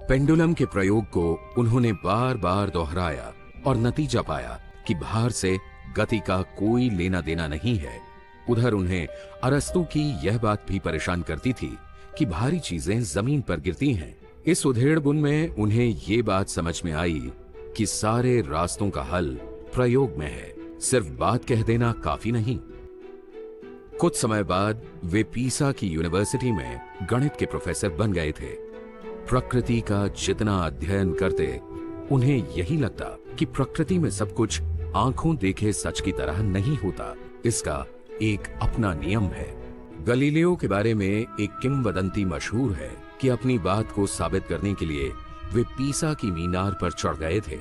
Pendulum के प्रयोग को उन्होंने बार बार दोहराया और नतीजा पाया कि भार से गति का कोई लेना देना नहीं है। उधर उन्हें अरस्तु की यह बात भी परेशान करती थी कि भारी चीजें जमीन पर गिरती हैं। इस उधेड़बुन में उन्हें ये बात समझ में आई कि सारे रास्तों का हल प्रयोग में है, सिर्फ बात कह देना काफी नहीं। कुछ समय बाद वे पीसा की यूनिवर्सिटी में गणित के प्रोफेसर बन गए थे। प्रकृति का जितना अध्ययन करते उन्हें यही लगता कि प्रकृति में सब कुछ आंखों देखे सच की तरह नहीं होता, इसका एक अपना नियम है। गलीलियो के बारे में एक किंवदंती मशहूर है कि अपनी बात को साबित करने के लिए वे पीसा की मीनार पर चढ़ गए थे।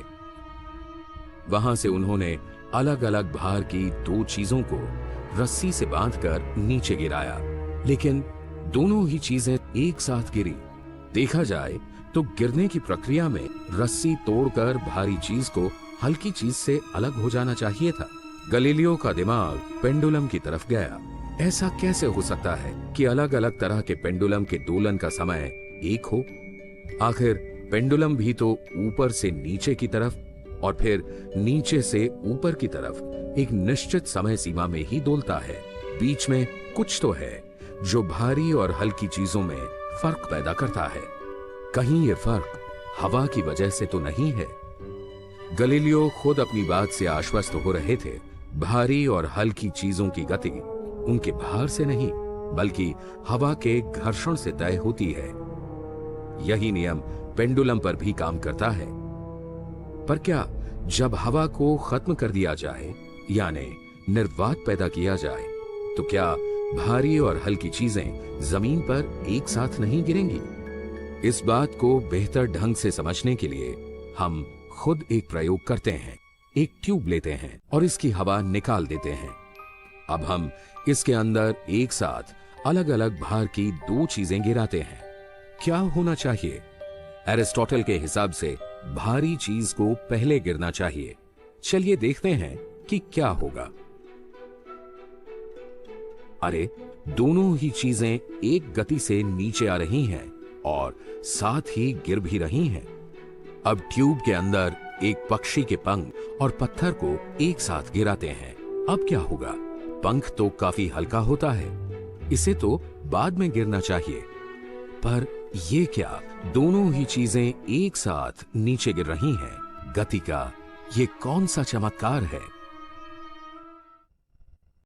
वहां से उन्होंने अलग अलग भार की दो चीजों को रस्सी से बांधकर नीचे गिराया, लेकिन दोनों ही चीजें एक साथ गिरी। देखा जाए तो गिरने की प्रक्रिया में रस्सी तोड़कर भारी चीज को हल्की चीज से अलग हो जाना चाहिए था। गलीलियो का दिमाग पेंडुलम की तरफ गया। ऐसा कैसे हो सकता है कि अलग अलग तरह के पेंडुलम के दोलन का समय एक हो? आखिर पेंडुलम भी तो ऊपर से नीचे की तरफ और फिर नीचे से ऊपर की तरफ एक निश्चित समय सीमा में ही डोलता है। बीच में कुछ तो है जो भारी और हल्की चीजों में फर्क पैदा करता है। कहीं ये फर्क हवा की वजह से तो नहीं है? गलीलियो खुद अपनी बात से आश्वस्त हो रहे थे। भारी और हल्की चीजों की गति उनके भार से नहीं बल्कि हवा के घर्षण से तय होती है। यही नियम पेंडुलम पर भी काम करता है। पर क्या जब हवा को खत्म कर दिया जाए यानी निर्वात पैदा किया जाए तो क्या भारी और हल्की चीजें जमीन पर एक साथ नहीं गिरेंगी? इस बात को बेहतर ढंग से समझने के लिए हम खुद एक प्रयोग करते हैं। एक ट्यूब लेते हैं और इसकी हवा निकाल देते हैं। अब हम इसके अंदर एक साथ अलग अलग भार की दो चीजें गिराते हैं। क्या होना चाहिए? एरिस्टोटल के हिसाब से भारी चीज को पहले गिरना चाहिए। चलिए देखते हैं कि क्या होगा। अरे, दोनों ही चीजें एक गति से नीचे आ रही हैं और साथ ही गिर भी रही हैं। अब ट्यूब के अंदर एक पक्षी के पंख और पत्थर को एक साथ गिराते हैं। अब क्या होगा? पंख तो काफी हल्का होता है, इसे तो बाद में गिरना चाहिए। पर ये क्या, दोनों ही चीजें एक साथ नीचे गिर रही हैं। गति का ये कौन सा चमत्कार है?